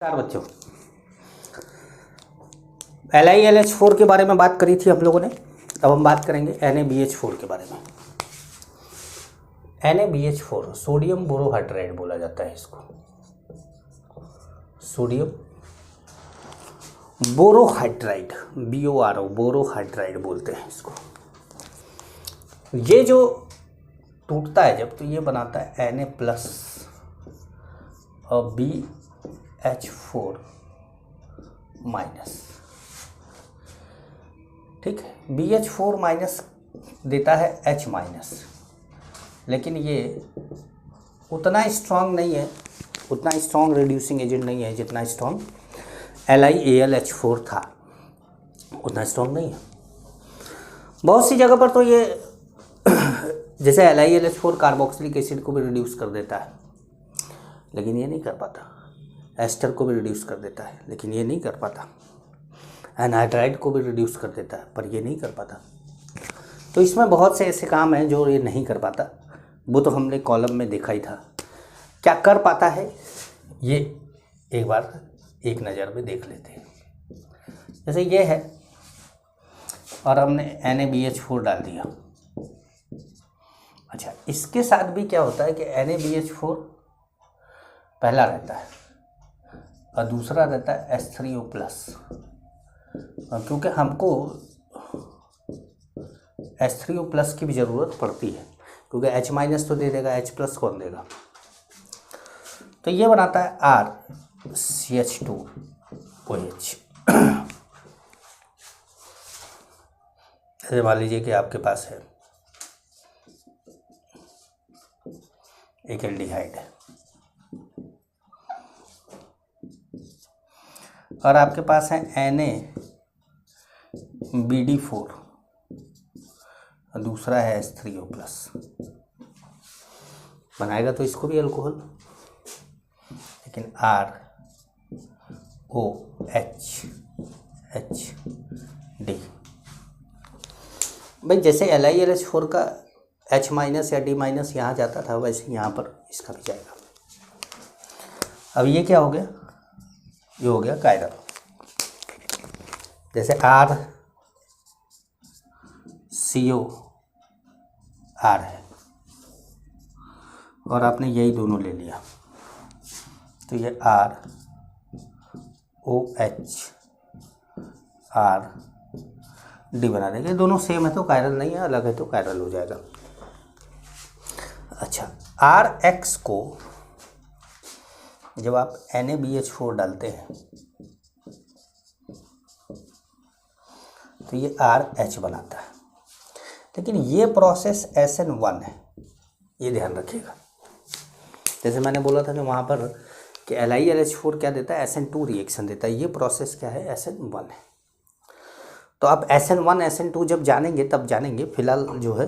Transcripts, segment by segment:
चार बच्चों, LiLH4 के बारे में बात करी थी हम लोगों ने। अब हम बात करेंगे NaBH4 के बारे में। NaBH4 सोडियम बोरोहाइड्राइड बोला जाता है इसको, सोडियम बोरोहाइड्राइड, BORO बोरोहाइड्राइड बोलते हैं इसको। ये जो टूटता है जब, तो ये बनाता है Na प्लस और BH4 माइनस। ठीक है, BH4 माइनस देता है H माइनस, लेकिन ये उतना स्ट्रॉन्ग नहीं है, उतना स्ट्रॉन्ग रिड्यूसिंग एजेंट नहीं है जितना स्ट्रॉन्ग LiAlH4 था, उतना स्ट्रॉन्ग नहीं है। बहुत सी जगह पर तो ये जैसे LiLH4 कार्बोक्सिलिक एसिड को भी रिड्यूस कर देता है, लेकिन ये नहीं कर पाता। एस्टर को भी रिड्यूस कर देता है, लेकिन ये नहीं कर पाता। एनहाइड्राइड को भी रिड्यूस कर देता है, पर ये नहीं कर पाता। तो इसमें बहुत से ऐसे काम हैं जो ये नहीं कर पाता। वो तो हमने कॉलम में देखा ही था। क्या कर पाता है ये एक बार एक नज़र में देख लेते हैं। जैसे ये है और हमने NaBH4 डाल दिया। अच्छा, इसके साथ भी क्या होता है कि NaBH4 पहला रहता है और दूसरा रहता है H3O प्लस। और क्योंकि हमको H3O प्लस की भी ज़रूरत पड़ती है, क्योंकि H माइनस तो दे देगा, H प्लस कौन देगा। तो ये बनाता है RCH2OH। ऐसे मान लीजिए कि आपके पास है एक एल्डिहाइड है और आपके पास है NaBD4 और दूसरा है H3O प्लस। बनाएगा तो इसको भी अल्कोहल, लेकिन ROHHD। भाई जैसे LiLH4 का H माइनस या D माइनस यहाँ जाता था, वैसे यहाँ पर इसका भी जाएगा। अब ये क्या हो गया, ये हो गया कायरल। जैसे RCOR है और आपने यही दोनों ले लिया, तो ये ROHRD बना देंगे। दोनों सेम है तो कायरल नहीं है, अलग है तो कायरल हो जाएगा। अच्छा, RX को जब आप NaBH4 डालते हैं तो ये RH बनाता है, लेकिन ये प्रोसेस SN1 है, ये ध्यान रखिएगा। जैसे मैंने बोला था कि वहाँ पर कि LiLH4 क्या देता है, SN2 रिएक्शन देता है। ये प्रोसेस क्या है, SN1 है। तो आप SN1 SN2 जब जानेंगे तब जानेंगे। फिलहाल जो है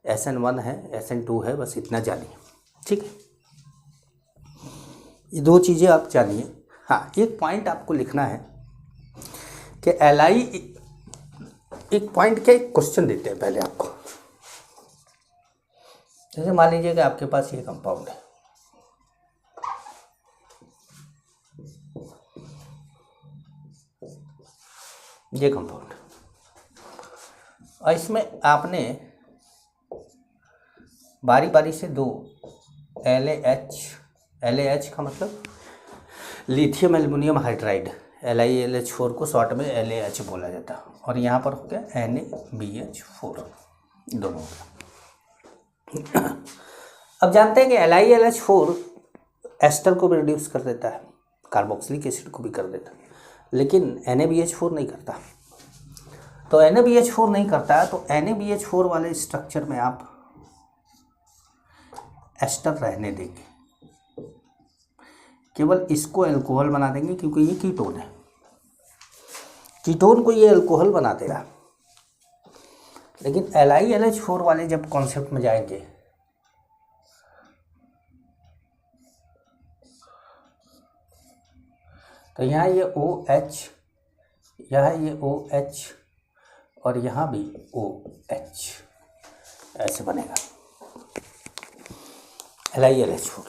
SN1 है, SN2 है, बस इतना जानिए। ठीक है, ये दो चीज़ें आप जानिए। हाँ, एक पॉइंट आपको लिखना है कि एक पॉइंट के एक क्वेश्चन देते हैं पहले आपको। जैसे मान लीजिए कि आपके पास ये कंपाउंड है, ये कंपाउंड, और इसमें आपने बारी बारी से दो LaH का मतलब लिथियम एल्युमिनियम हाइड्राइड, LiLH4 को शॉर्ट में LaH बोला जाता है, और यहाँ पर हो गया NaBH4, दोनों। अब जानते हैं कि LiLH4 एस्टर को भी रिड्यूस कर देता है, कार्बोक्सिलिक एसिड को भी कर देता है, लेकिन NaBH4 नहीं करता। तो NaBH4 नहीं करता है, तो NaBH4 वाले स्ट्रक्चर में आप एस्टर रहने देंगे, केवल इसको अल्कोहल बना देंगे, क्योंकि ये कीटोन है। कीटोन को ये अल्कोहल बना देगा। लेकिन LiLH4 वाले जब कॉन्सेप्ट में जाएंगे तो यहाँ ये OH, यहाँ ये OH और यहाँ भी OH, ऐसे बनेगा LiLH4।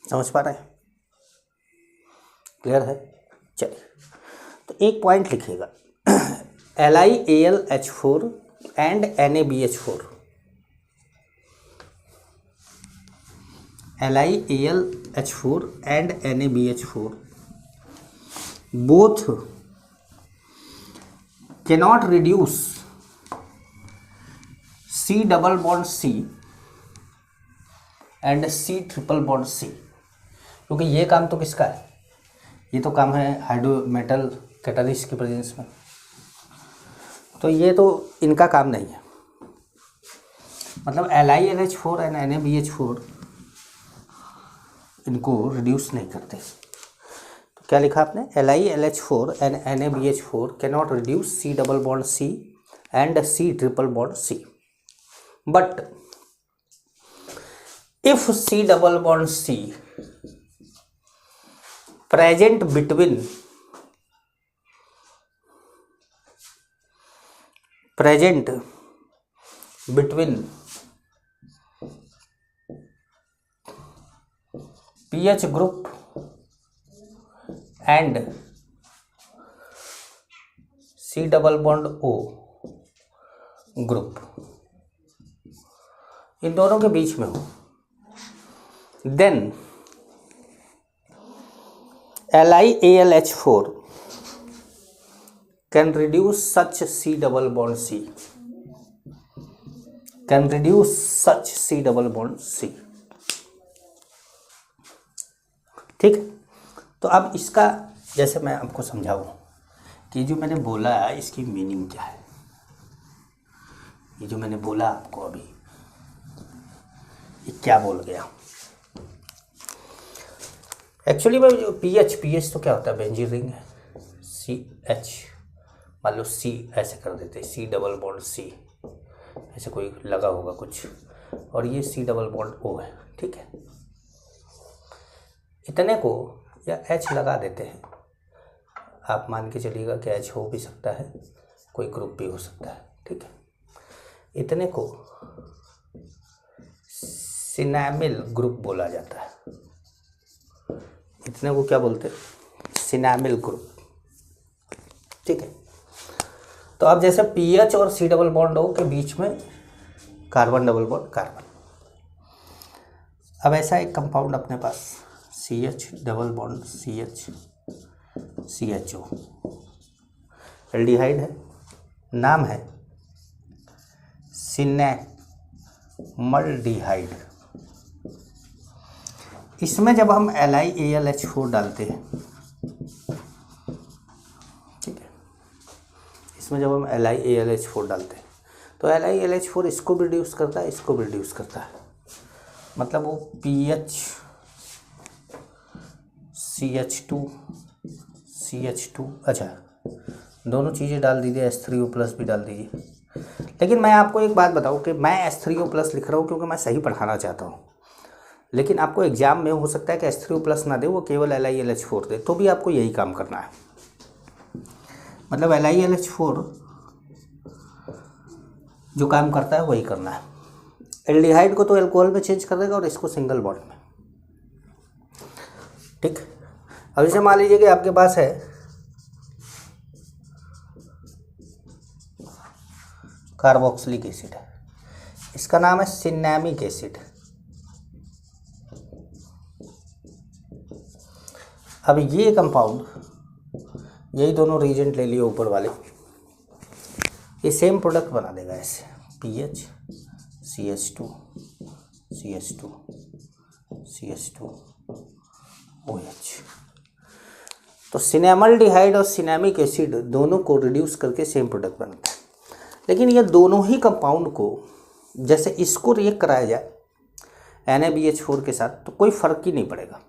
समझ पा रहे हैं? क्लियर है? चलिए, तो एक पॉइंट लिखिएगा, LiAlH4 and NaBH4, LiAlH4 and NaBH4 both cannot reduce C double bond C and C triple bond C, क्योंकि ये काम तो किसका है, ये तो काम है हाइड्रोमेटल कैटालिस्ट के प्रेजेंस में, तो ये तो इनका काम नहीं है। मतलब LiLH4 एंड NaBH4 इनको रिड्यूस नहीं करते। तो क्या लिखा आपने, LiLH4 and NaBH4 cannot reduce C double bond C and C triple bond C, but if C double bond C present between pH group and C double bond O group, इन दोनों के बीच में हो, then LiAlH4 can reduce such C double bond C, can reduce such C double bond C। ठीक, तो अब इसका जैसे मैं आपको समझाऊं कि जो मैंने बोला इसकी मीनिंग क्या है, ये जो मैंने बोला आपको अभी, ये क्या बोल गया एक्चुअली में। जो पीएच तो क्या होता है, बेंजीन रिंग है, CH, मान लो C ऐसे कर देते, C डबल बॉन्ड C ऐसे कोई लगा होगा कुछ, और ये C डबल बॉन्ड O है, ठीक है। इतने को या H लगा देते हैं, आप मान के चलिएगा कि H हो भी सकता है, कोई ग्रुप भी हो सकता है, ठीक है। इतने को सिनेमिल ग्रुप बोला जाता है, इतने को क्या बोलते हैं, सिनेमिल ग्रुप, ठीक है। तो अब जैसे पीएच और सी डबल बॉन्ड O के बीच में कार्बन डबल बॉन्ड कार्बन, अब ऐसा एक कंपाउंड अपने पास CH double bond CH CHO aldehyde है, नाम है सिनेमल्डिहाइड। इसमें जब हम LiAlH4 डालते हैं, ठीक है, इसमें जब हम LiAlH4 डालते हैं तो LiAlH4 इसको भी रिड्यूस करता है, इसको भी रिड्यूस करता है, मतलब वो PH CH2 अच्छा दोनों चीज़ें डाल दीजिए, H3O+ भी डाल दीजिए। लेकिन मैं आपको एक बात बताऊं कि मैं H3O+ लिख रहा हूं क्योंकि मैं सही पढ़ाना चाहता हूं, लेकिन आपको एग्जाम में हो सकता है कि H3O+ ना दे, वो केवल LiLH4 दे, तो भी आपको यही काम करना है। मतलब LiLH4 जो काम करता है वही करना है। एल्डिहाइड को तो एल्कोहल में चेंज कर देगा और इसको सिंगल बॉन्ड में, ठीक। अब इसे मान लीजिए कि आपके पास है कार्बोक्सिलिक एसिड है, इसका नाम है सिनेमिक एसिड। अब ये कंपाउंड, यही दोनों रीजेंट ले लिए ऊपर वाले, ये सेम प्रोडक्ट बना देगा ऐसे, PH CH2 OH। तो सिनेमल्डिहाइड और सिनेमिक एसिड दोनों को रिड्यूस करके सेम प्रोडक्ट बनता है। लेकिन ये दोनों ही कंपाउंड को जैसे इसको रिएक्ट कराया जाए NaBH4 के साथ तो कोई फ़र्क ही नहीं पड़ेगा,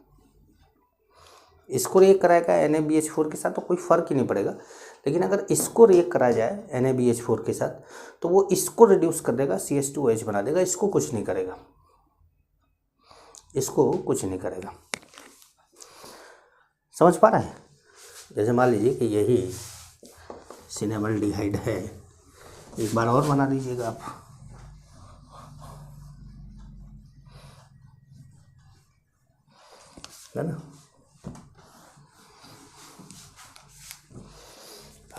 इसको रिएक्ट कराएगा NaBH4 के साथ तो कोई फ़र्क ही नहीं पड़ेगा। लेकिन अगर इसको रिएक्ट कराया जाए NaBH4 के साथ तो वो इसको रिड्यूस कर देगा, CH2OH बना देगा, इसको कुछ नहीं करेगा, इसको कुछ नहीं करेगा। समझ पा रहे हैं? जैसे मान लीजिए कि यही सिनेमल्डिहाइड है, एक बार और बना दीजिएगा आप, है ना।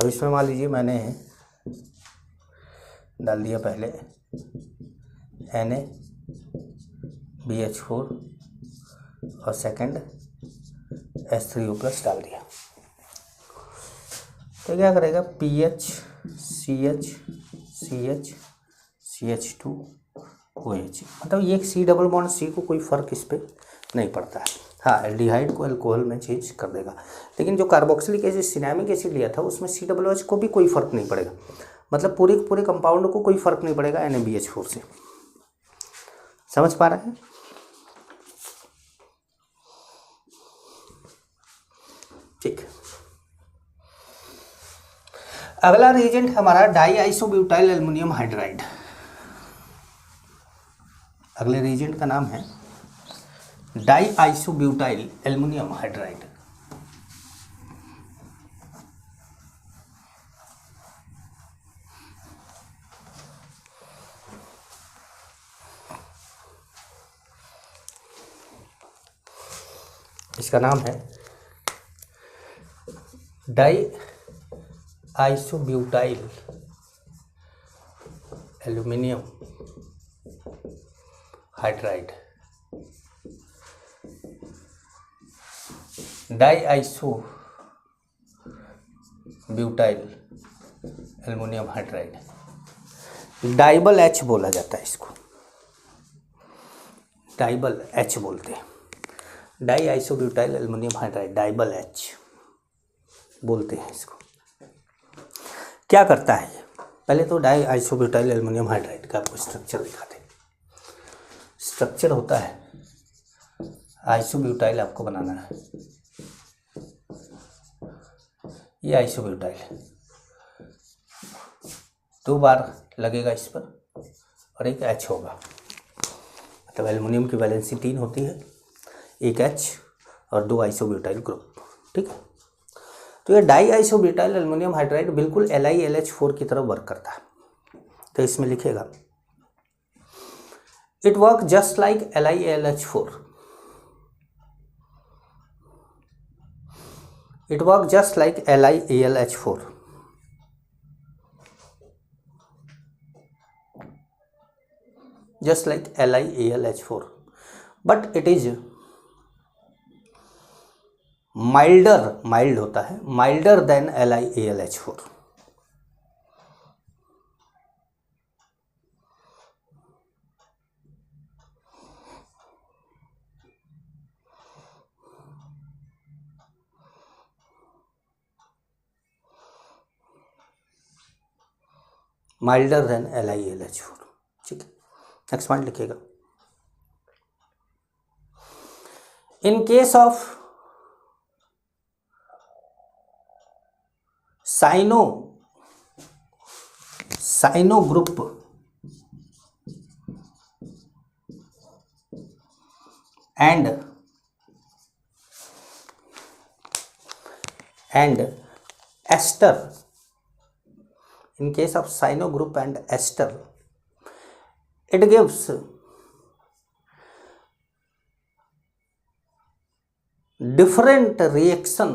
अब इसमें मान लीजिए मैंने डाल दिया पहले NaBH4 और सेकंड H3O+ डाल दिया, तो क्या करेगा PHCH मतलब ये C डबल बॉन्ड C को कोई फ़र्क इस पर नहीं पड़ता है। हाँ, एल्डिहाइड को अल्कोहल में चेंज कर देगा, लेकिन जो कार्बोक्सिलिक एसिड सिनेमिक एसिड लिया था उसमें COOH को भी कोई फ़र्क नहीं पड़ेगा, मतलब पूरे कंपाउंड को कोई फ़र्क नहीं पड़ेगा NaBH4 से। समझ पा रहे हैं? ठीक। अगला रिएजेंट हमारा डाईआइसोब्यूटाइल एल्युमिनियम हाइड्राइड। अगले रिएजेंट का नाम है डाईआइसोब्यूटाइल एल्युमिनियम हाइड्राइड। इसका नाम है diisobutyl aluminium hydride. Diisobutyl aluminium hydride, DIBAL H बोला जाता है इसको, डाइबल H बोलते हैं। Diisobutyl aluminium hydride DIBAL H बोलते हैं इसको। क्या करता है ये? पहले तो डाईआइसोब्यूटाइल एल्युमिनियम हाइड्राइड का आपको स्ट्रक्चर दिखाते हैं। स्ट्रक्चर होता है, आइसोब्यूटाइल आपको बनाना है, ये आइसोब्यूटाइल 2 बार लगेगा इस पर और एक H होगा, मतलब एल्युमिनियम की वैलेंसी 3 होती है, एक H और 2 आइसोब्यूटाइल ग्रुप। ठीक है, तो ये डाईआइसोब्यूटाइल एल्युमिनियम हाइड्राइड बिल्कुल LiLH4 की तरह वर्क करता है। तो इसमें लिखेगा it work just like LiLH4, it work just like LiAlH4, just like LiAlH4, but it is mild होता है, milder than LiAlH4। milder than LiAlH4। ठीक है, नेक्स्ट पॉइंट लिखिएगा, in case of cyano group and ester, in case of cyano group and ester, it gives different reaction,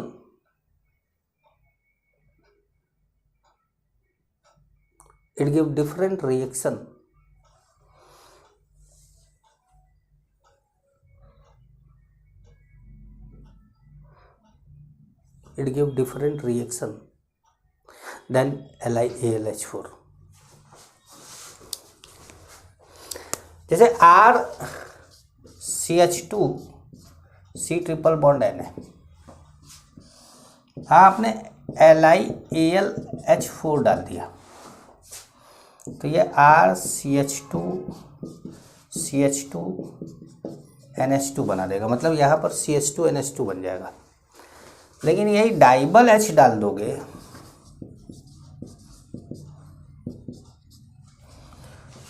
it gives different reaction than LiAlH4। जैसे RCH2 C triple bond N है, आपने LiAlH4 डाल दिया तो ये RCH2 CH2 NH2 बना देगा, मतलब यहाँ पर CH2 NH2 बन जाएगा। लेकिन यही डाइबल H डाल दोगे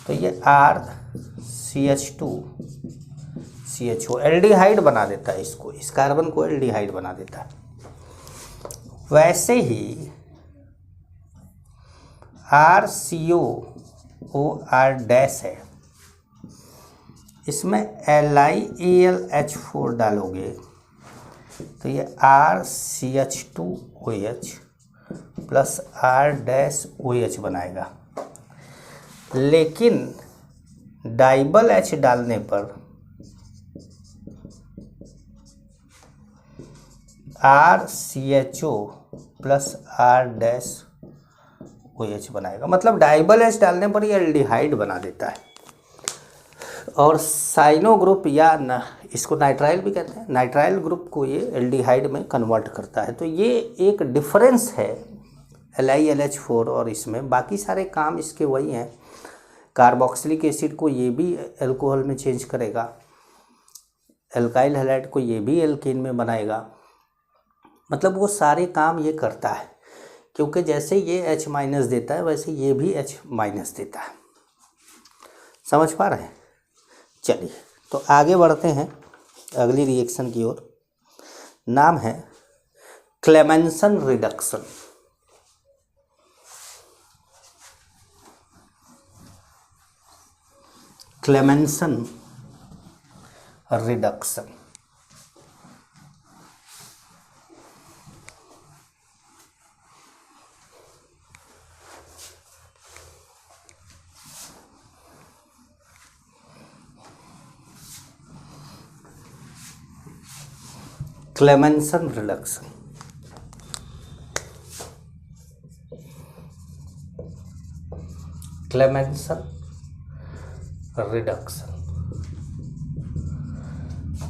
तो ये RCH2 CHO एल्डिहाइड बना देता है इसको, इस कार्बन को एल्डिहाइड बना देता है। वैसे ही RCOOR डैश है, इसमें LiAlH4 डालोगे तो ये RCH2OH plus R dash O H बनाएगा, लेकिन डाइबल एच डालने पर R C H O plus R dash O H बनाएगा। मतलब डाइबल एच डालने पर ये एल्डिहाइड बना देता है। और साइनो ग्रुप या इसको नाइट्राइल भी कहते हैं, नाइट्राइल ग्रुप को ये एल्डिहाइड में कन्वर्ट करता है। तो ये एक डिफरेंस है LiLH4 और इसमें। बाकी सारे काम इसके वही हैं। कार्बोक्सिलिक एसिड को ये भी अल्कोहल में चेंज करेगा, एल्काइल हैलाइड को ये भी एल्केन में बनाएगा। मतलब वो सारे काम ये करता है, क्योंकि जैसे ये H माइनस देता है वैसे ये भी H माइनस देता है। समझ पा रहे हैं? चलिए तो आगे बढ़ते हैं अगली रिएक्शन की ओर। नाम है Clemmensen reduction. Clemmensen reduction. Clemmensen reduction. Clemmensen reduction,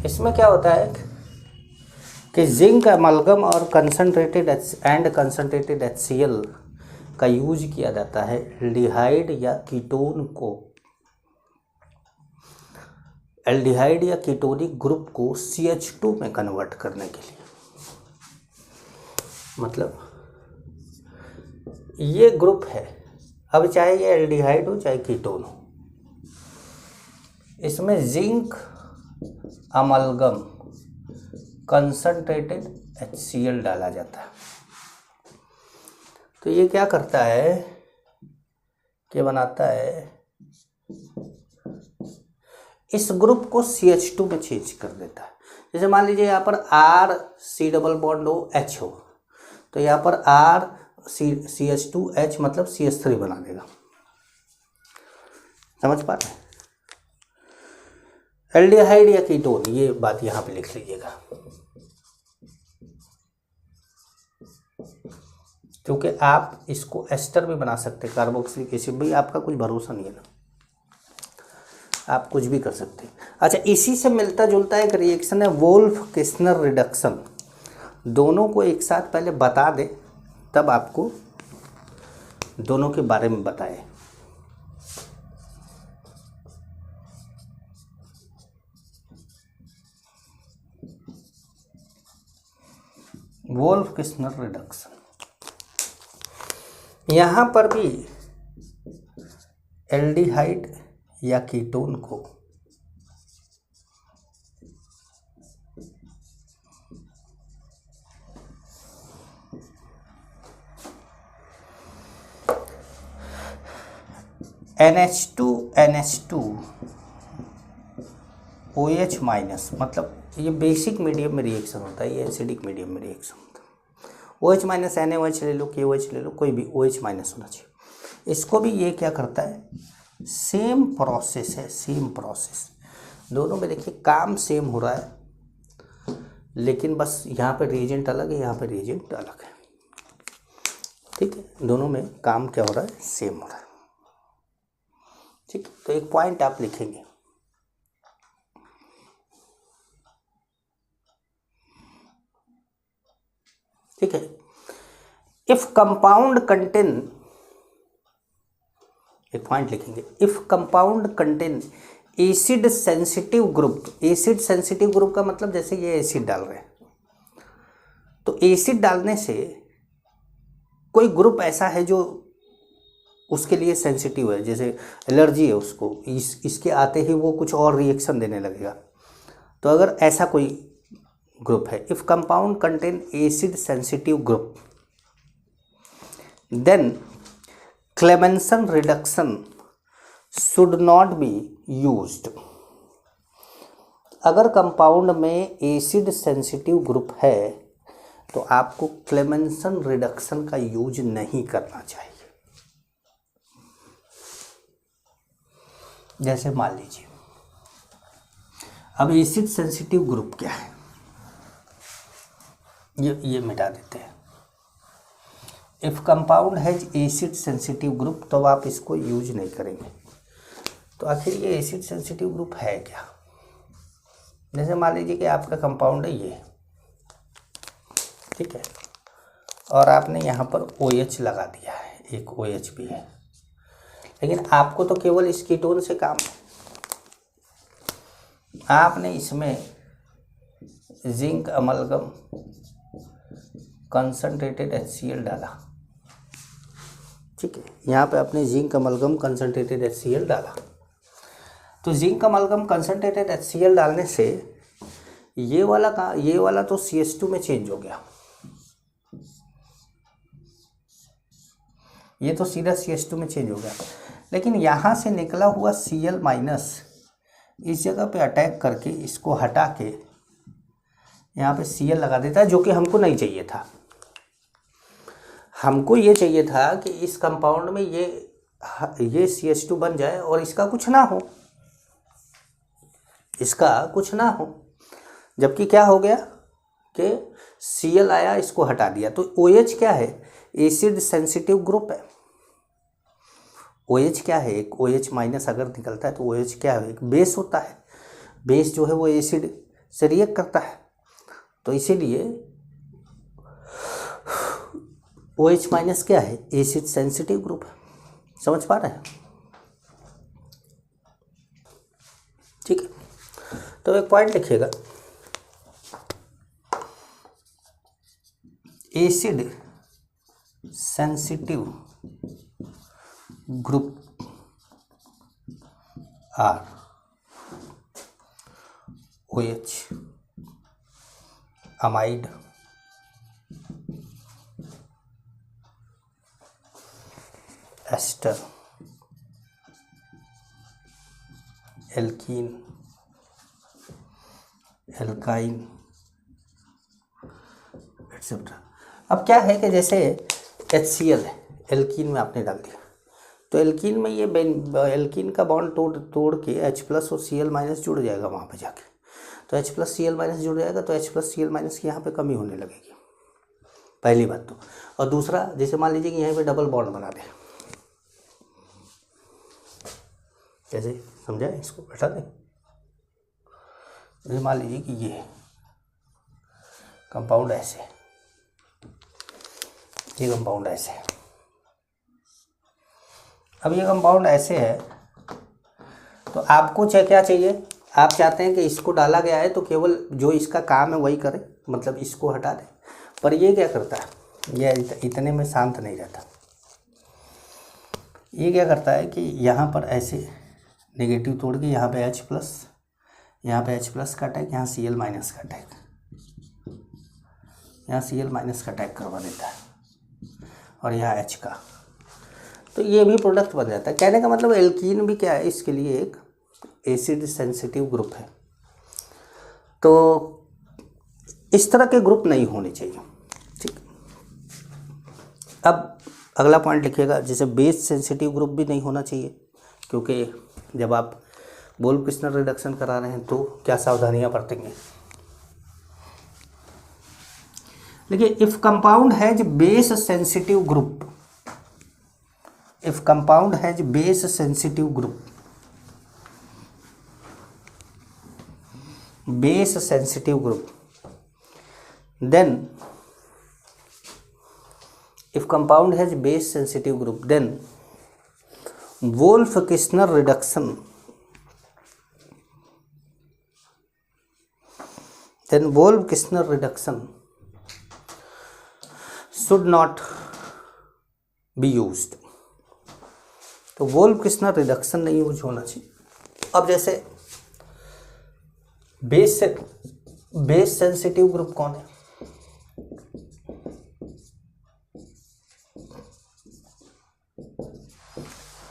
इसमें क्या होता है कि जिंक अमलगम और कंसनट्रेटेड HCl का यूज किया जाता है एल्डिहाइड या कीटोनिक ग्रुप को CH2 में कन्वर्ट करने के लिए। मतलब ये ग्रुप है, अब चाहे ये एल्डिहाइड हो चाहे कीटोन हो, इसमें जिंक अमलगम कंसनट्रेटेड HCl डाला जाता है। तो ये क्या करता है कि बनाता है, इस ग्रुप को CH2 में चेंज कर देता है। जैसे मान लीजिए यहाँ पर RC डबल बॉन्ड हो H हो, तो यहाँ पर CH2H मतलब CH3 बना देगा। समझ पा रहे हैं? एल्डिहाइड या कीटोन, ये बात यहाँ पे लिख लीजिएगा, क्योंकि आप इसको एस्टर भी बना सकते हैं। कार्बोक्सिलिक एसिड भी आपका कुछ भरोसा नहीं है ना, आप कुछ भी कर सकते हैं। अच्छा, इसी से मिलता जुलता एक रिएक्शन है वोल्फ-किस्नर रिडक्शन। दोनों को एक साथ पहले बता दें तब आपको दोनों के बारे में बताएं। वोल्फ-किस्नर रिडक्शन, यहाँ पर भी एल्डिहाइड या कीटोन को NH2 OH माइनस, मतलब ये बेसिक मीडियम में रिएक्शन होता है, ये एसिडिक मीडियम में रिएक्शन होता है। OH माइनस NaOH ले लो, KOH ले लो, कोई भी OH माइनस होना चाहिए। इसको भी ये क्या करता है, सेम प्रोसेस है, सेम प्रोसेस। दोनों में देखिए काम सेम हो रहा है, लेकिन बस यहाँ पे रिएजेंट अलग है, यहाँ पे रिएजेंट अलग है। ठीक है, दोनों में काम क्या हो रहा है, सेम हो रहा है। ठीक, तो एक पॉइंट आप लिखेंगे, ठीक है। इफ कंपाउंड कंटेन, एक पॉइंट लिखेंगे, if compound contain acid sensitive group. Acid sensitive group का मतलब जैसे ये एसिड डाल रहे हैं, तो एसिड डालने से कोई ग्रुप ऐसा है जो उसके लिए सेंसिटिव है, जैसे एलर्जी है उसको, इसके आते ही वो कुछ और रिएक्शन देने लगेगा। तो अगर ऐसा कोई ग्रुप है, if compound contain acid sensitive group, then Clemmensen reduction should not be used. अगर कंपाउंड में एसिड सेंसिटिव ग्रुप है तो आपको क्लेमेंसन रिडक्शन का यूज नहीं करना चाहिए। जैसे मान लीजिए अब एसिड सेंसिटिव ग्रुप क्या है, ये मिटा देते हैं। If compound has acid sensitive group, तो आप इसको यूज नहीं करेंगे। तो आखिर ये एसिड सेंसिटिव ग्रुप है क्या? जैसे मान लीजिए कि आपका कंपाउंड है ये, ठीक है, और आपने यहाँ पर OH लगा दिया है, एक OH भी है, लेकिन आपको तो केवल इस कीटोन से काम है। आपने इसमें जिंक अमलगम कंसंट्रेटेड HCl डाला, ठीक है, यहाँ पे आपने जिंक अमलगम कंसंट्रेटेड HCl डाला। तो जिंक अमलगम कंसंट्रेटेड HCl डालने से ये वाला तो CH2 में चेंज हो गया, ये तो सीधा CH2 में चेंज हो गया, लेकिन यहाँ से निकला हुआ Cl माइनस इस जगह पे अटैक करके इसको हटा के यहाँ पे Cl लगा देता है, जो कि हमको नहीं चाहिए था। हमको ये चाहिए था कि इस कंपाउंड में ये CH2 बन जाए और इसका कुछ ना हो, इसका कुछ ना हो। जबकि क्या हो गया कि Cl आया, इसको हटा दिया। तो OH क्या है? एसिड सेंसिटिव ग्रुप है। OH क्या है? एक OH माइनस अगर निकलता है तो OH क्या है? एक बेस होता है। बेस जो है वो एसिड से रिएक्ट करता है, तो इसीलिए OH माइनस क्या है? एसिड सेंसिटिव ग्रुप है। समझ पा रहे हैं? ठीक है, तो एक पॉइंट लिखिएगा, acid sensitive group R OH, amide, ester, alkene, alkyne, etcetera. अब क्या है कि जैसे HCl है, एल्कीन में आपने डाल दिया, तो एल्कीन में ये एल्कीन का बॉन्ड तोड़ के H प्लस और Cl माइनस जुड़ जाएगा वहाँ पे जाके। तो H प्लस Cl माइनस जुड़ जाएगा, तो H प्लस Cl माइनस की यहाँ पे कमी होने लगेगी, पहली बात तो। और दूसरा, जैसे मान लीजिए कि यहीं पे डबल बॉन्ड बना दे, कैसे समझा? इसको हटा दें। जैसे मान लीजिए कि ये कंपाउंड ऐसे, ये कंपाउंड ऐसे है। अब ये कंपाउंड ऐसे है, तो आपको क्या चाहिए? आप चाहते हैं कि इसको डाला गया है तो केवल जो इसका काम है वही करे, मतलब इसको हटा दे। पर ये क्या करता है? ये इतने में शांत नहीं रहता। ये क्या करता है कि यहाँ पर ऐसे नेगेटिव तोड़ के यहाँ पे H प्लस, यहाँ पे H प्लस का अटैक, यहाँ Cl माइनस का अटैक, यहाँ Cl माइनस का अटैक करवा देता है, और यहाँ H का। तो ये भी प्रोडक्ट बन जाता है। कहने का मतलब एल्कीन भी क्या है? इसके लिए एक एसिड सेंसिटिव ग्रुप है। तो इस तरह के ग्रुप नहीं होने चाहिए, ठीक। अब अगला पॉइंट लिखिएगा, जैसे बेस सेंसिटिव ग्रुप भी नहीं होना चाहिए, क्योंकि जब आप वोल्फ-किस्नर रिडक्शन करा रहे हैं तो क्या सावधानियां बरतेंगे। देखिए, if compound has base sensitive group, if compound has base sensitive group, base sensitive group, then if compound has base sensitive group, then Wolff-Kishner reduction, then Wolff-Kishner reduction should not be used। तो Wolff-Kishner reduction नहीं use होना चाहिए। अब जैसे base sensitive group कौन है?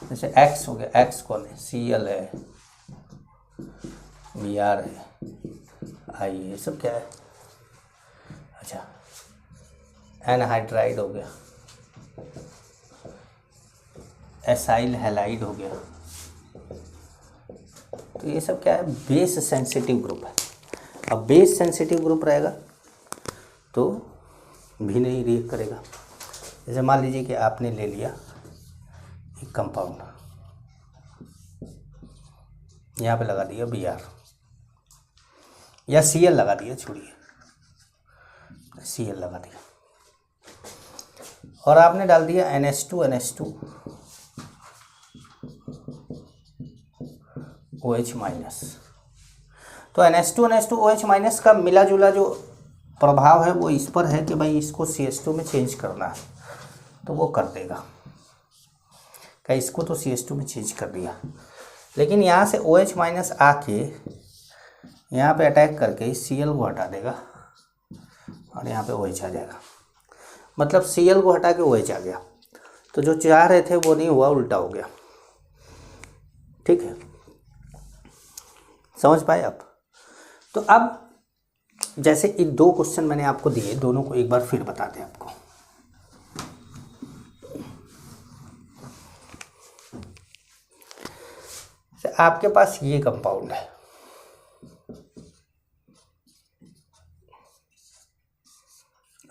जैसे X हो गया, X कौन है? Cl है, Br है, I, ये सब क्या है? अच्छा, एनहाइड्राइड हो गया, एसाइल हैलाइड हो गया। तो ये सब क्या है, बेस सेंसिटिव ग्रुप है। अब बेस सेंसिटिव ग्रुप रहेगा तो भी नहीं रिएक्ट करेगा। जैसे मान लीजिए कि आपने ले लिया एक कंपाउंड, यहाँ पे लगा दिया Br या Cl लगा दिया, छोड़िए Cl लगा दिया, और आपने डाल दिया NH2 OH माइनस। तो NH2 OH माइनस का मिला जुला जो प्रभाव है वो इस पर है कि भाई इसको CH2 में चेंज करना है, तो वो कर देगा। क्या इसको तो CH2 में चेंज कर दिया, लेकिन यहाँ से OH माइनस आके यहाँ पे अटैक करके Cl को हटा देगा और यहाँ पे OH आ जाएगा। मतलब Cl को हटा के OH आ गया, तो जो चाह रहे थे वो नहीं हुआ, उल्टा हो गया। ठीक है, समझ पाए आप? तो अब जैसे ये दो क्वेश्चन मैंने आपको दिए, दोनों को एक बार फिर बताते हैं आपको। आपके पास ये कंपाउंड है,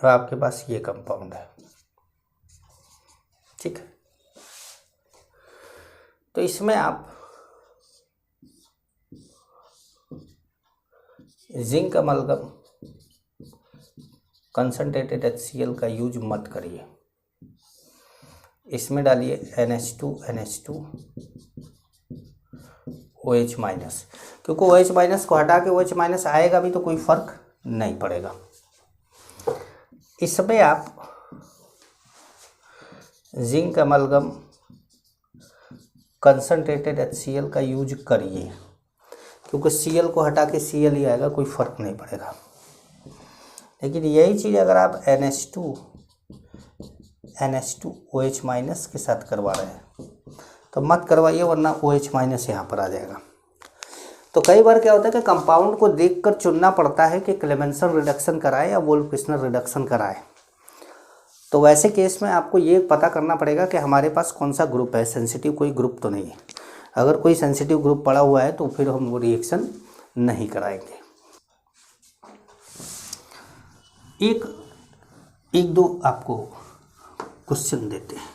और आपके पास ये कंपाउंड है, ठीक है। तो इसमें आप जिंक अमलगम कंसंट्रेटेड HCl का यूज मत करिए। इसमें डालिए NH2 OH माइनस, क्योंकि OH माइनस को हटा के OH माइनस आएगा भी तो कोई फर्क नहीं पड़ेगा। इसमें आप जिंक अमलगम कंसंट्रेटेड HCl का यूज करिए, क्योंकि Cl को हटा के Cl ही आएगा, कोई फर्क नहीं पड़ेगा। लेकिन यही चीज़ अगर आप NH2 OH माइनस के साथ करवा रहे हैं तो मत करवाइए, वरना OH माइनस यहाँ पर आ जाएगा। तो कई बार क्या होता है कि कंपाउंड को देखकर चुनना पड़ता है कि क्लेमेंसन रिडक्शन कराए या वोल्फ-किस्नर रिडक्शन कराए। तो वैसे केस में आपको ये पता करना पड़ेगा कि हमारे पास कौन सा ग्रुप है, सेंसिटिव कोई ग्रुप तो नहीं है। अगर कोई सेंसिटिव ग्रुप पड़ा हुआ है तो फिर हम वो रिएक्शन नहीं कराएंगे। एक दो आपको क्वेश्चन देते हैं।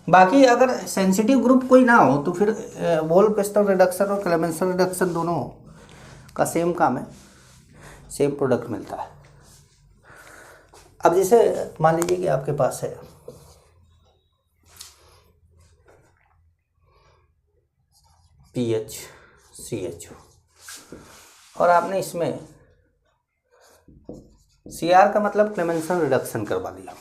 बाकी अगर सेंसिटिव ग्रुप कोई ना हो तो फिर वोल्फ-किस्नर रिडक्शन और क्लेमेंसन रिडक्शन दोनों का सेम काम है, सेम प्रोडक्ट मिलता है। अब जैसे मान लीजिए कि आपके पास है PHCHO और आपने इसमें Cr का मतलब क्लेमेंसन रिडक्शन करवा दिया,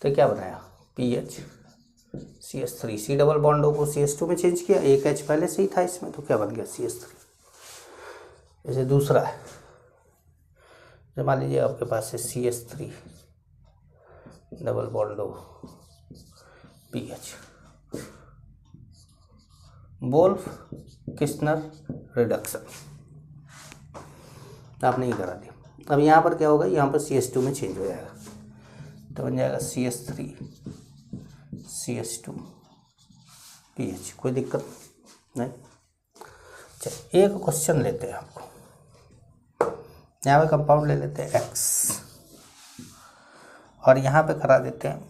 तो क्या बनाया PHCH3, C डबल बॉन्डों को CH2 में चेंज किया, एक H पहले से ही था इसमें, तो क्या बन गया CH3। जैसे दूसरा है, जैसे मान लीजिए आपके पास है CH3 डबल बॉन्डो PH, वोल्फ-किस्नर रिडक्शन आपने ये करा दिया। अब यहाँ पर क्या होगा, यहाँ पर CH2 में चेंज हो जाएगा, तो बन जाएगा CH3 CH2 PH। कोई दिक्कत नहीं। चलिए एक क्वेश्चन लेते हैं आपको, यहाँ पे कंपाउंड ले लेते हैं X और यहाँ पे करा देते हैं,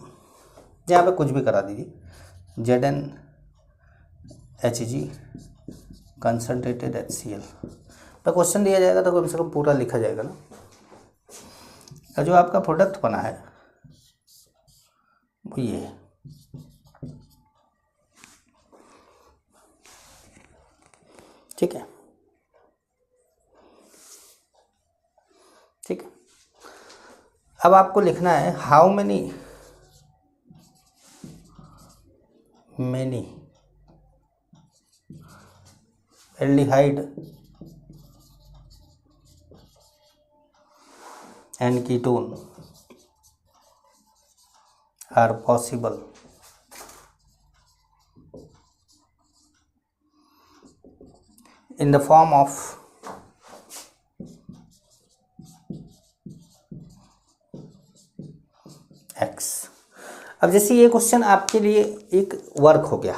यहाँ पे कुछ भी करा दीजिए, ZnHg कंसंट्रेटेड HCl। तो क्वेश्चन दिया जाएगा तो कम से कम पूरा लिखा जाएगा ना। और जो आपका प्रोडक्ट बना है वो ये है, ठीक है, ठीक है। अब आपको लिखना है how many aldehyde and ketone are possible in the form of x. अब जैसे ये क्वेश्चन आपके लिए एक वर्क हो गया।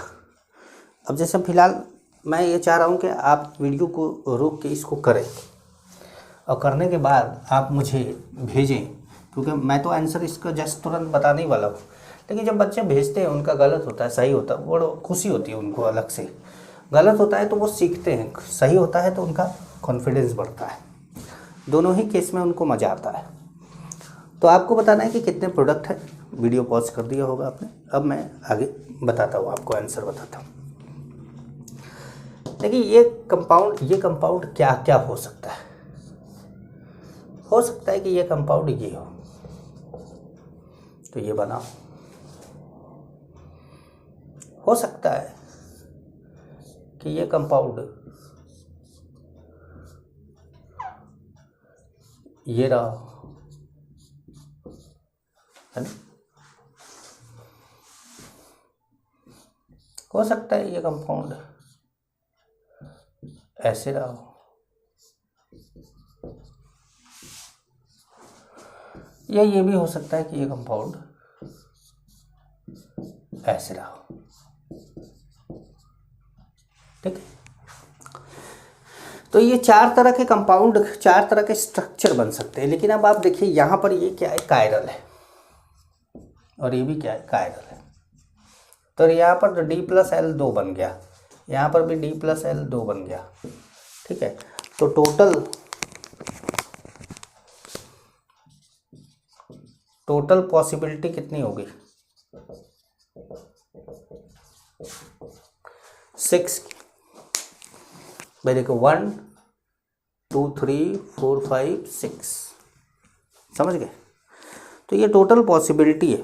अब जैसे फिलहाल मैं ये चाह रहा हूँ कि आप वीडियो को रोक के इसको करें और करने के बाद आप मुझे भेजें, क्योंकि मैं तो आंसर इसका जस्ट तुरंत बताने ही वाला हूँ। लेकिन जब बच्चे भेजते हैं, उनका गलत होता है, सही होता है, वो खुशी होती है उनको अलग से। गलत होता है तो वो सीखते हैं, सही होता है तो उनका कॉन्फिडेंस बढ़ता है। दोनों ही केस में उनको मज़ा आता है। तो आपको बताना है कि कितने प्रोडक्ट है। वीडियो पॉज कर दिया होगा आपने। अब मैं आगे बताता हूँ, आपको आंसर बताता हूँ। देखिए ये कंपाउंड क्या क्या हो सकता है। हो सकता है कि ये कंपाउंड ये हो, तो ये बनाओ। हो सकता है कि ये कंपाउंड ये रहा, है ना। हो सकता है ये कंपाउंड ऐसे रहा हो, या ये भी हो सकता है कि ये कंपाउंड ऐसे रहा हो। ठीक है, तो ये चार तरह के कंपाउंड, चार तरह के स्ट्रक्चर बन सकते हैं। लेकिन अब आप देखिए यहाँ पर ये क्या है, कायरल है, और ये भी क्या है, कायरल है। तो यहाँ पर D+L2 बन गया, यहाँ पर भी D+L2 बन गया। ठीक है, तो टोटल पॉसिबिलिटी कितनी होगी, 6 की। भाई देखो 1 2 3 4 5 6, समझ गए। तो ये टोटल पॉसिबिलिटी है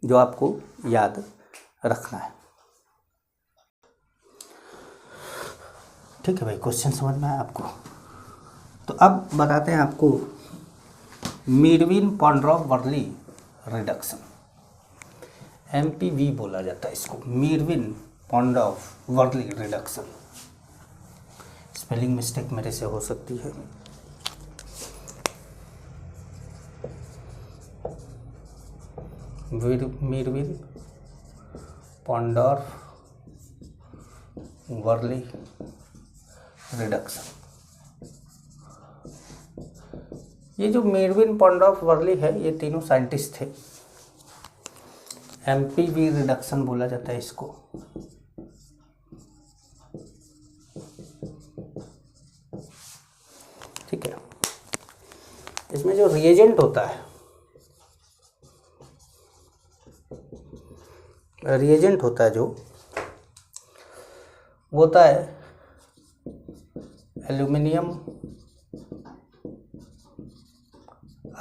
जो आपको याद रखना है। ठीक है भाई, क्वेश्चन समझ में आया आपको। तो अब बताते हैं आपको मीरविन-पॉन्ड्रोव-वर्ली रिडक्शन, MPV बोला जाता है इसको, मीरविन-पॉन्ड्रोव-वर्ली रिडक्शन। स्पेलिंग मिस्टेक मेरे से हो सकती है। मीरविन-पॉन्ड्रोव-वर्ली रिडक्शन। ये जो मीरविन-पॉन्ड्रोव-वर्ली है, ये तीनों साइंटिस्ट थे। MPV रिडक्शन बोला जाता है इसको। ठीक है, इसमें जो रिएजेंट होता है, जो वो होता है एल्यूमिनियम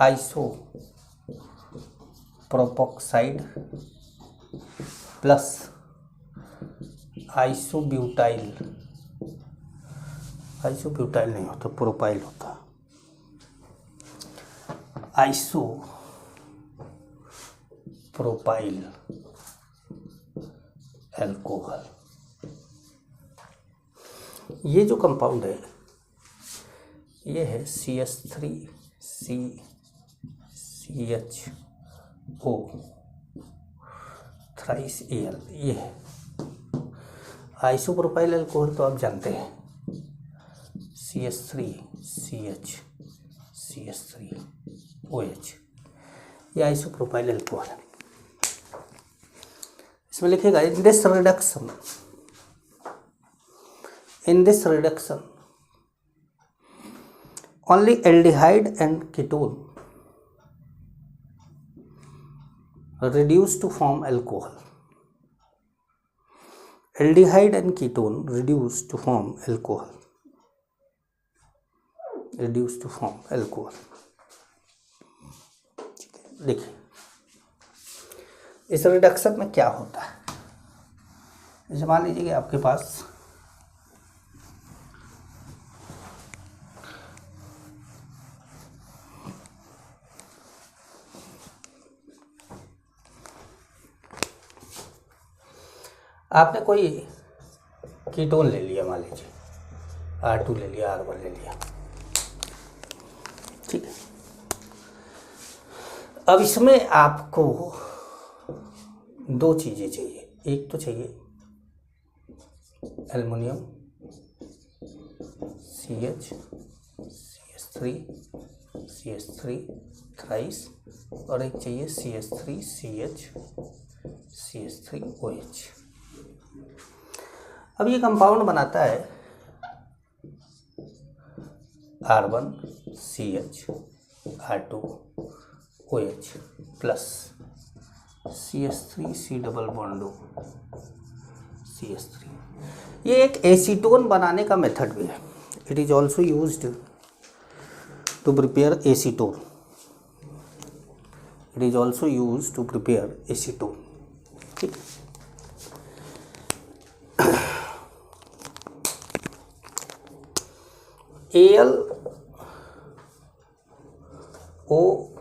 आइसोप्रोपोक्साइड प्लस आइसोब्यूटाइल नहीं होता, प्रोपाइल होता, आइसोप्रोपाइल अल्कोहल। ये जो कंपाउंड है, ये है CH3CCHO थ्राइस Al। ये है आइसोप्रोपाइल अल्कोहल, तो आप जानते हैं CH3OH, ये आइसोप्रोपाइल अल्कोहल है। इसमें लिखेगा in this reduction only aldehyde and ketone reduce to form alcohol. Aldehyde and ketone reduce to form alcohol. देखिए इस रिडक्शन में क्या होता है। जैसे मान लीजिए कि आपके पास आपने कोई कीटोन ले लिया, मान लीजिए R2 ले लिया, R1 ले लिया। ठीक है, अब इसमें आपको दो चीज़ें चाहिए। एक तो चाहिए एल्युमिनियम CH3 थ्राइस, और एक चाहिए CH3OH। अब ये कंपाउंड बनाता है R1CH R2OH plus CH3C double bond CH3। ये एक एसीटोन बनाने का मेथड भी है। It is also used to prepare acetone. It is also used to prepare acetone. ठीक, AlOCH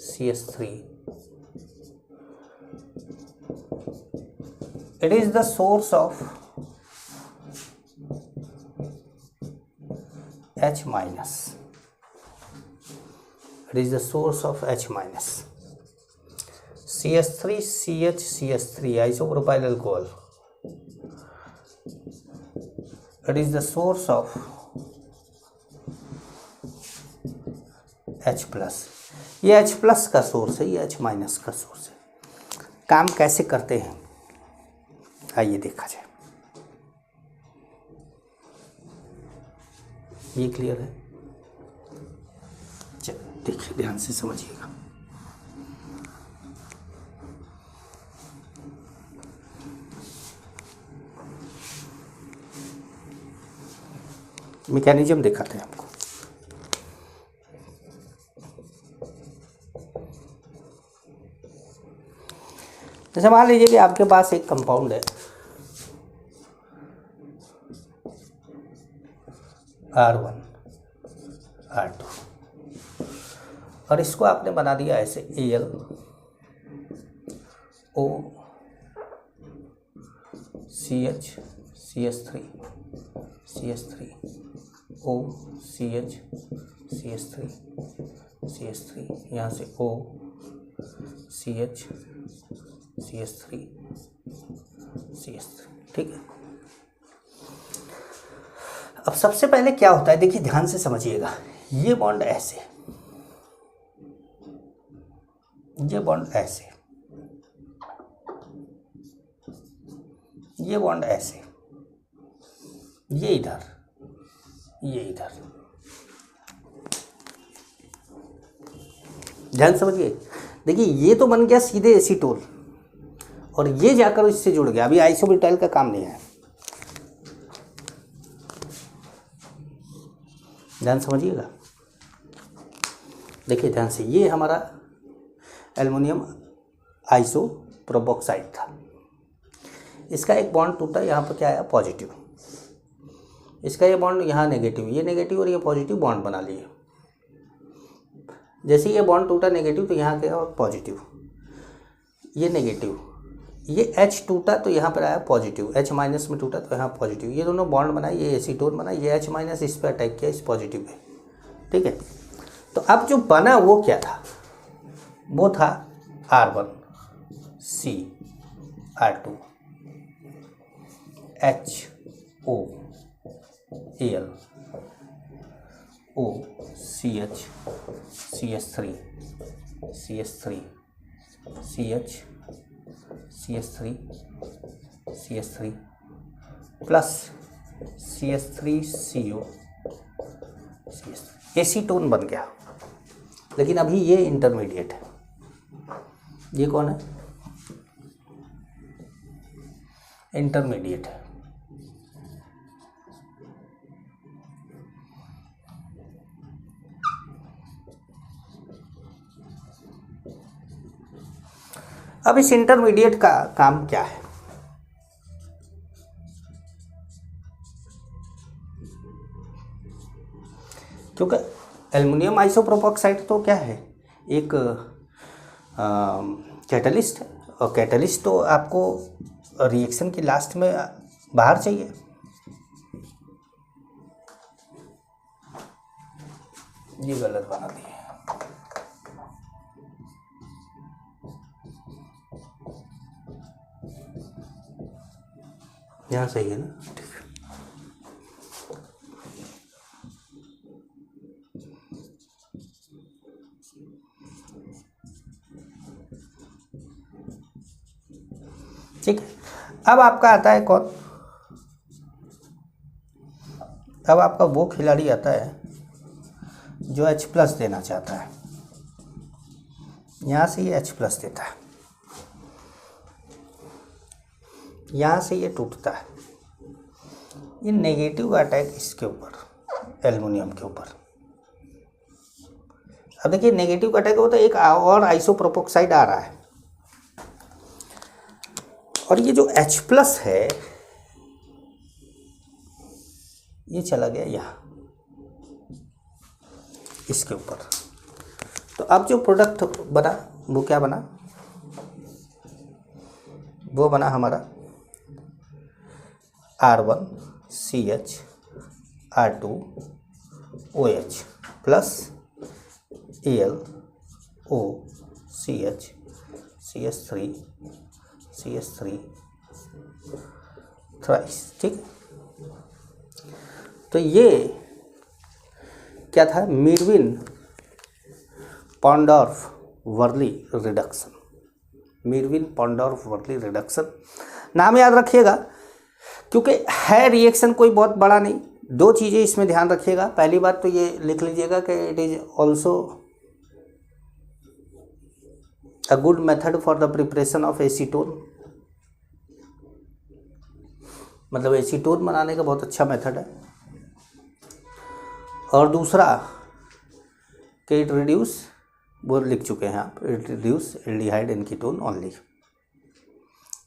CH3 it is the source of H minus. It is the source of H minus. CH3 isopropyl alcohol. It is the source of H plus. ये H plus का source है, ये H minus का source है। काम कैसे करते हैं आइए देखा जाए। ये क्लियर है? चलिए देखिए, ध्यान से समझिएगा। मैकेनिज्म दिखाते हैं आपको। जैसे मान लीजिए कि आपके पास एक कंपाउंड है R1 R2 और इसको आपने बना दिया ऐसे AlOCH CH3OCH CH3 यहाँ से OCH CH3 ठीक है। अब सबसे पहले क्या होता है, देखिए ध्यान से समझिएगा। ये बॉन्ड ऐसे, ये बॉन्ड ऐसे, ये बॉन्ड ऐसे, ये इधर, ये इधर। ध्यान समझिए। देखिए ये तो बन गया सीधे एसीटोन और ये जाकर इससे जुड़ गया। अभी आइसोब्यूटाइल का काम नहीं है। ध्यान समझिएगा। देखिए ध्यान से, ये हमारा एल्युमिनियम आइसोप्रोपोक्साइड था। इसका एक बॉन्ड टूटा, यहाँ पर क्या आया पॉजिटिव। इसका ये बॉन्ड यहाँ नेगेटिव, ये नेगेटिव और ये पॉजिटिव बॉन्ड बना लिए। जैसे ये बॉन्ड टूटा नेगेटिव तो यहाँ क्या पॉजिटिव, ये नेगेटिव, ये H टूटा तो यहाँ पर आया पॉजिटिव, H माइनस में टूटा तो यहाँ पॉजिटिव। ये दोनों बॉन्ड बनाए, ये एसीटोन बना, ये H माइनस इस पर अटैक किया, इस पॉजिटिव पे। ठीक है, तो अब जो बना वो क्या था, वो था R1C R2 HOAl OCH CH3 CH3 plus CH3CO acetone बन गया। लेकिन अभी ये इंटरमीडिएट है। ये कौन है? इंटरमीडिएट है। अब इस इंटरमीडिएट का काम क्या है? क्योंकि एल्युमिनियम आइसोप्रोपोक्साइड तो क्या है, एक कैटलिस्ट है, और कैटलिस्ट तो आपको रिएक्शन की लास्ट में बाहर चाहिए। ये गलत बना दिए। यहाँ सही है ना, ठीक है। ठीक है, अब आपका आता है कौन, अब आपका वो खिलाड़ी आता है जो H प्लस देना चाहता है। यहाँ से ये H प्लस देता है, यहाँ से ये टूटता है। ये नेगेटिव अटैक इसके ऊपर, एल्युमिनियम के ऊपर। अब देखिए नेगेटिव अटैक हो तो एक और आइसोप्रोपोक्साइड आ रहा है, और ये जो H प्लस है ये चला गया यहाँ इसके ऊपर। तो अब जो प्रोडक्ट बना वो क्या बना, वो बना हमारा R1CH R2OH plus AlOCH CH3 thrice. ठीक, तो ये क्या था, मीरविन पॉन्डॉर्फ वर्ली रिडक्शन। मीरविन पॉन्डॉर्फ वर्ली रिडक्शन नाम याद रखिएगा, क्योंकि है रिएक्शन कोई बहुत बड़ा नहीं। दो चीज़ें इसमें ध्यान रखिएगा। पहली बात तो ये लिख लीजिएगा कि it is also a good method for the preparation of acetone, मतलब एसीटोन बनाने का बहुत अच्छा मेथड है। और दूसरा कि इट रिड्यूस, वो लिख चुके हैं आप, it reduce aldehyde in ketone only.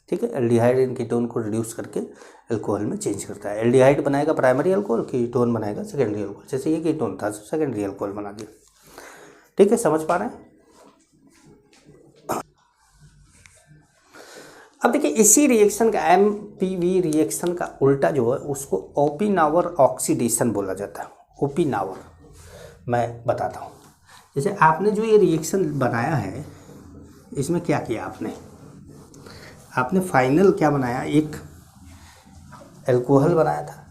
ठीक है, एल्डिहाइड इन कीटोन को रिड्यूस करके अल्कोहल में चेंज करता है। एल्डिहाइड बनाएगा प्राइमरी अल्कोहल, कीटोन बनाएगा सेकेंडरी अल्कोहल। जैसे ये कीटोन था, सेकेंडरी अल्कोहल बना दिया। ठीक है, समझ पा रहे हैं। अब देखिए इसी रिएक्शन का, MPV रिएक्शन का उल्टा जो है उसको ओपिनावर ऑक्सीडेशन बोला जाता है। ओपिनावर मैं बताता हूँ। जैसे आपने जो ये रिएक्शन बनाया है, इसमें क्या किया आपने फाइनल क्या बनाया, एक अल्कोहल बनाया था।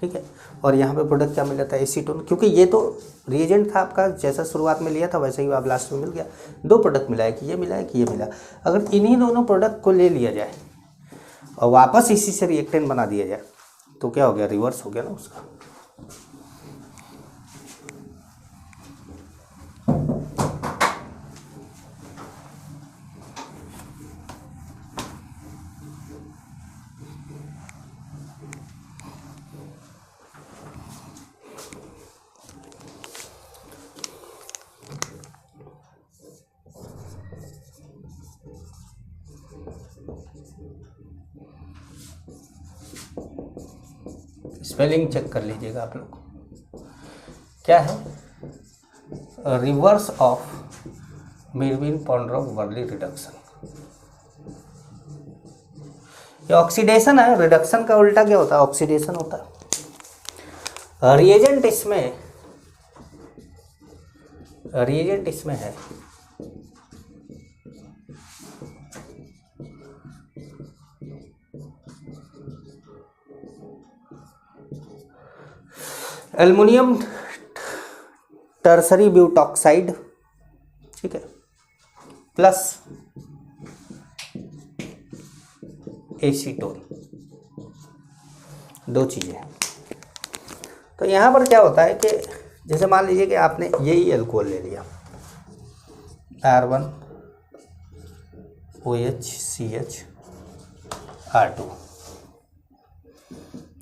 ठीक है, और यहाँ पे प्रोडक्ट क्या मिला था, एसीटोन। क्योंकि ये तो रिएजेंट था आपका, जैसा शुरुआत में लिया था वैसे ही आप लास्ट में मिल गया। दो प्रोडक्ट मिला है, कि ये मिला है कि ये मिला। अगर इन्हीं दोनों प्रोडक्ट को ले लिया जाए और वापस इसी से रिएक्टेंट बना दिया जाए तो क्या हो गया, रिवर्स हो गया ना उसका। स्पेलिंग चेक कर लीजिएगा आप लोग, क्या है, रिवर्स ऑफ मीरविन पॉन्डॉर्फ वर्ली रिडक्शन। ये ऑक्सीडेशन है, रिडक्शन का उल्टा क्या होता है, ऑक्सीडेशन होता है। रिएजेंट इसमें है एल्युमिनियम टर्सरी ब्यूटॉक्साइड, ठीक है, प्लस एसीटोन, दो चीज़ें। तो यहाँ पर क्या होता है कि जैसे मान लीजिए कि आपने यही अल्कोहल ले लिया, R1OHCH R2,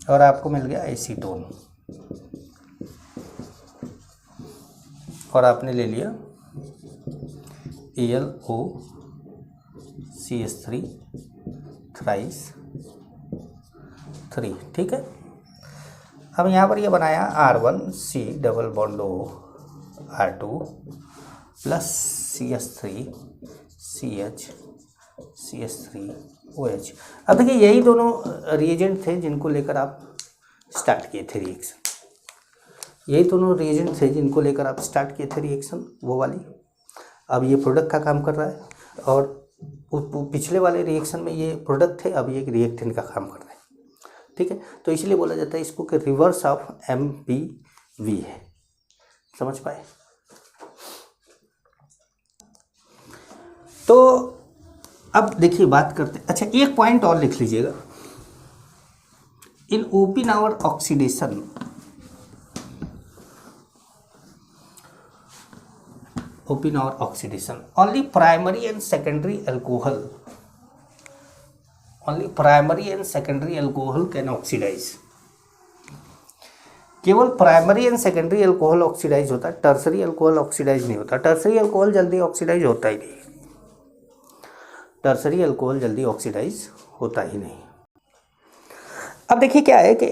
और आपको मिल गया एसीटोन, और आपने ले लिया AlOCH3 थ्राइस 3। ठीक है, अब यहाँ पर ये बनाया R1C double bond O R2 plus CH3OH। अब देखिए यही दोनों रिएजेंट थे जिनको लेकर आप स्टार्ट किए थे रिएक्शन। यही दोनों रिएजेंट थे जिनको लेकर आप स्टार्ट किए थे रिएक्शन, वो वाली। अब ये प्रोडक्ट का काम कर रहा है, और पिछले वाले रिएक्शन में ये प्रोडक्ट थे, अब ये रिएक्टेंट का काम कर रहा है। ठीक है, तो इसलिए बोला जाता है इसको कि रिवर्स ऑफ MPV है। समझ पाए? तो अब देखिए बात करते, अच्छा एक पॉइंट और लिख लीजिएगा, in Oppenauer oxidation, open or oxidation, only primary and secondary alcohol can oxidize। केवल primary and secondary alcohol oxidise होता है, टर्सरी अल्कोहल ऑक्सीडाइज नहीं होता। टर्सरी अल्कोहल जल्दी ऑक्सीडाइज होता ही नहीं, टर्सरी अल्कोहल जल्दी ऑक्सीडाइज होता ही नहीं। अब देखिए क्या है कि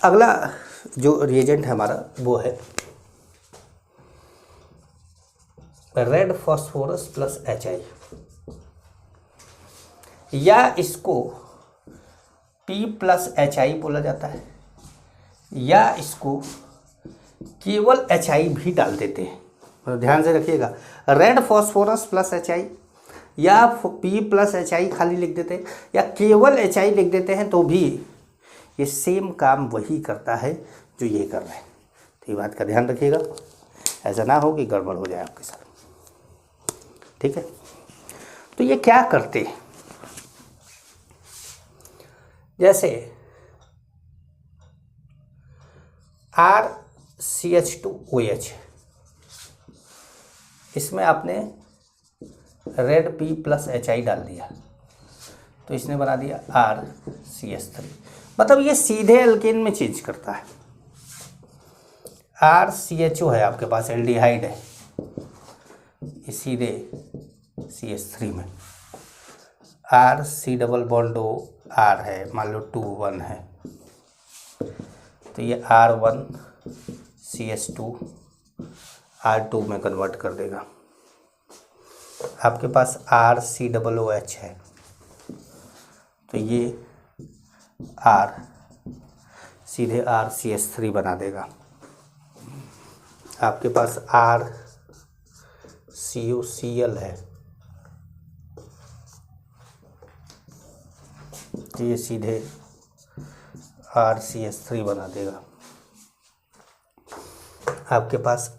अगला जो रिएजेंट है हमारा वो है रेड फॉस्फोरस प्लस HI, या इसको P प्लस HI बोला जाता है, या इसको केवल HI भी डाल देते हैं। तो ध्यान से रखिएगा, रेड फॉस्फोरस प्लस HI या P प्लस HI खाली लिख देते हैं, या केवल HI लिख देते हैं, तो भी ये सेम काम वही करता है जो ये कर रहे हैं। तो ये बात का ध्यान रखिएगा, ऐसा ना हो कि गड़बड़ हो जाए आपके साथ। ठीक है, तो ये क्या करते हैं, जैसे RCH2OH, इसमें आपने रेड P प्लस HI डाल दिया, तो इसने बना दिया RCH3। मतलब ये सीधे अल्केन में चेंज करता है। RCHO है आपके पास, एल्डिहाइड है, ये सीधे CH3 में। RC डबल बॉन्ड R है, मान लो 2 1 है, तो ये R1 CH2 R2 में कन्वर्ट कर देगा। आपके पास RCOOH है, तो ये R सीधे RCH3 बना देगा। आपके पास RCOCl है, तो ये सीधे RCH3 बना देगा। आपके पास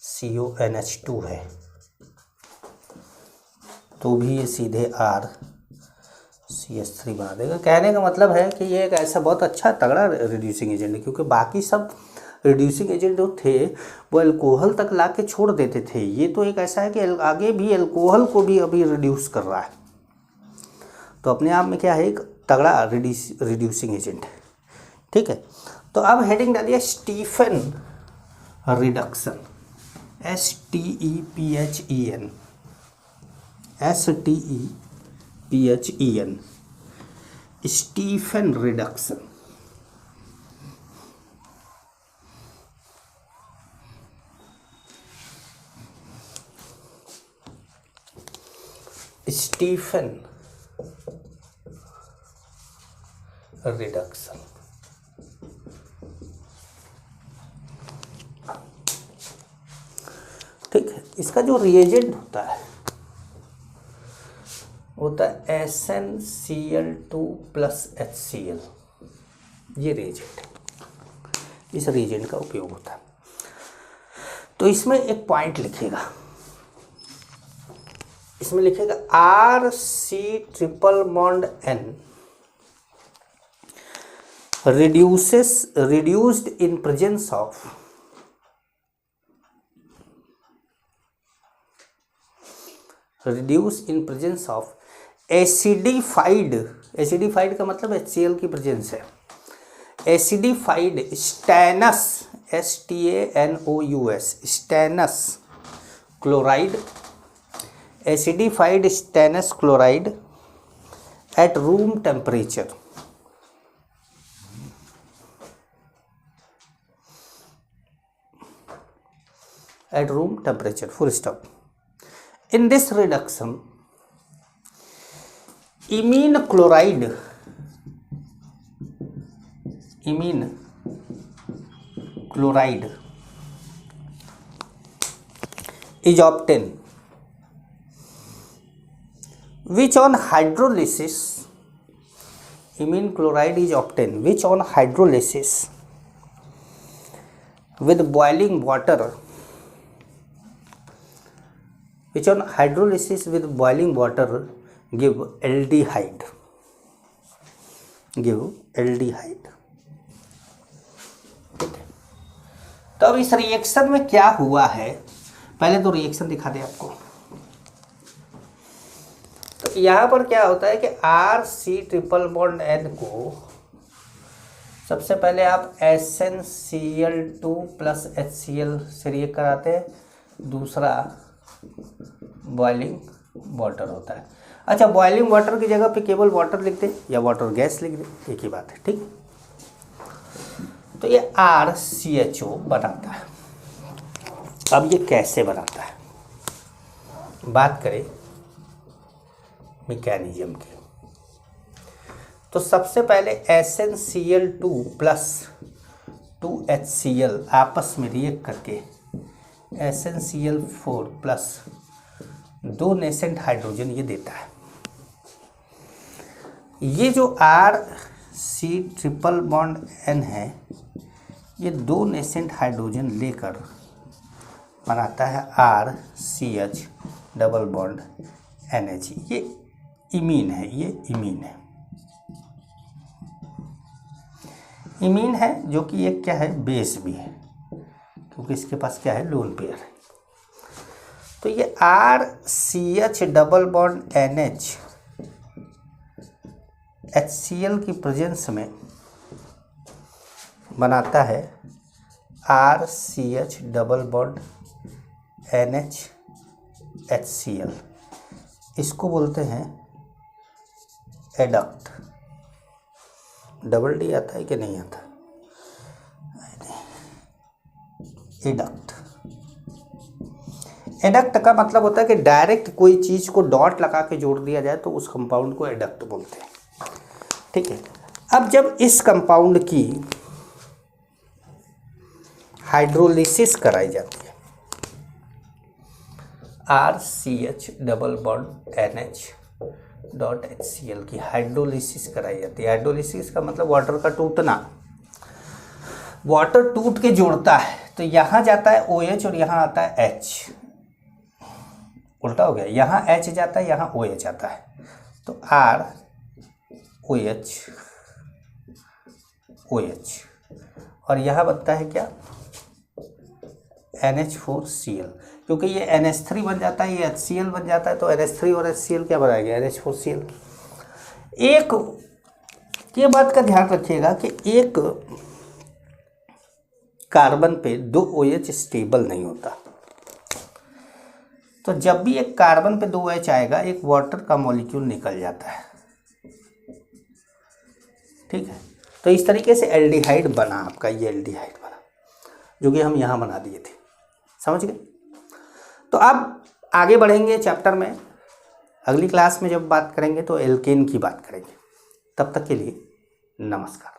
RCONH2 है, तो भी ये सीधे RCH3 बना देगा। कहने का मतलब है कि ये एक ऐसा बहुत अच्छा तगड़ा रिड्यूसिंग एजेंट है, क्योंकि बाकी सब रिड्यूसिंग एजेंट जो थे वो अल्कोहल तक ला के छोड़ देते थे, ये तो एक ऐसा है कि आगे भी अल्कोहल को भी अभी रिड्यूस कर रहा है। तो अपने आप में क्या है, एक तगड़ा रिड्यूसिंग एजेंट है। ठीक है, तो अब हेडिंग डालिए Stephen reduction, STEPHEN, STEPHEN, Stephen reduction. Stephen reduction, ठीक है। इसका जो रिएजेंट होता है SnCl2 प्लस HCl, ये रिएजेंट है, इस रिएजेंट का उपयोग होता है। तो इसमें एक पॉइंट लिखिएगा, इसमें लिखेगा RC triple bond N reduced in presence of acidified का मतलब HCl की प्रेजेंस है, acidified stannous STANOUS stannous chloride, acidified stannous chloride at room temperature, full stop. In this reduction, imine chloride chloride is obtained which on hydrolysis, imine chloride is obtained which on hydrolysis with boiling water, which on hydrolysis with boiling water give aldehyde, ठीक है। तो अब इस reaction में क्या हुआ है, पहले तो रिएक्शन दिखा दे आपको। तो यहाँ पर क्या होता है कि RC�BN को सबसे पहले आप SnCl2 प्लस HCl से रिएक्ट कराते हैं, दूसरा बॉइलिंग वाटर होता है। अच्छा, बॉइलिंग वाटर की जगह पे केवल वाटर लिख दे या वाटर गैस लिख दे, एक ही बात है, ठीक। तो ये RCHO बनाता है। अब ये कैसे बनाता है, बात करें मैकेनिज्म की। तो सबसे पहले SnCl2 प्लस 2HCl आपस में रिएक्ट करके SnCl4 प्लस 2 नेसेंट हाइड्रोजन ये देता है। ये जो RC�BN है, ये 2 नेसेंट हाइड्रोजन लेकर बनाता है RCH�NH। ये इमीन है, ये इमीन है, इमीन है जो कि एक क्या है, बेस भी है, क्योंकि इसके पास क्या है, लोन पेयर है। तो ये RCH�NH HCl की प्रेजेंस में बनाता है RCH�NH HCl। इसको बोलते हैं एडक्ट। डबल डी आता है कि नहीं आता, एडक्ट। एडक्ट का मतलब होता है कि डायरेक्ट कोई चीज़ को डॉट लगा के जोड़ दिया जाए तो उस कंपाउंड को एडक्ट बोलते हैं, ठीक है। अब जब इस कंपाउंड की हाइड्रोलिसिस कराई जाती है, RCH�BNH.HCl की हाइड्रोलिसिस कराई जाती है। हाइड्रोलिसिस का मतलब वाटर का टूटना, वाटर टूट के जोड़ता है। तो यहाँ जाता है OH और यहाँ आता है H, उल्टा हो गया, यहाँ H जाता है, यहाँ OH आता है। तो ROH OH और यहाँ बनता है क्या, NH4Cl। क्योंकि ये NH3 बन जाता है, ये HCl बन जाता है, तो NH3 और HCl क्या बनाएगा, NH4Cl। एक ये बात का ध्यान रखिएगा कि एक कार्बन पे 2 OH स्टेबल नहीं होता। तो जब भी एक कार्बन पे 2 OH आएगा, एक वाटर का मॉलिक्यूल निकल जाता है, ठीक है। तो इस तरीके से एल्डिहाइड बना आपका, ये एल्डिहाइड बना जो कि हम यहाँ बना दिए थे, समझ गए। तो अब आगे बढ़ेंगे चैप्टर में, अगली क्लास में जब बात करेंगे तो एल्केन की बात करेंगे। तब तक के लिए नमस्कार।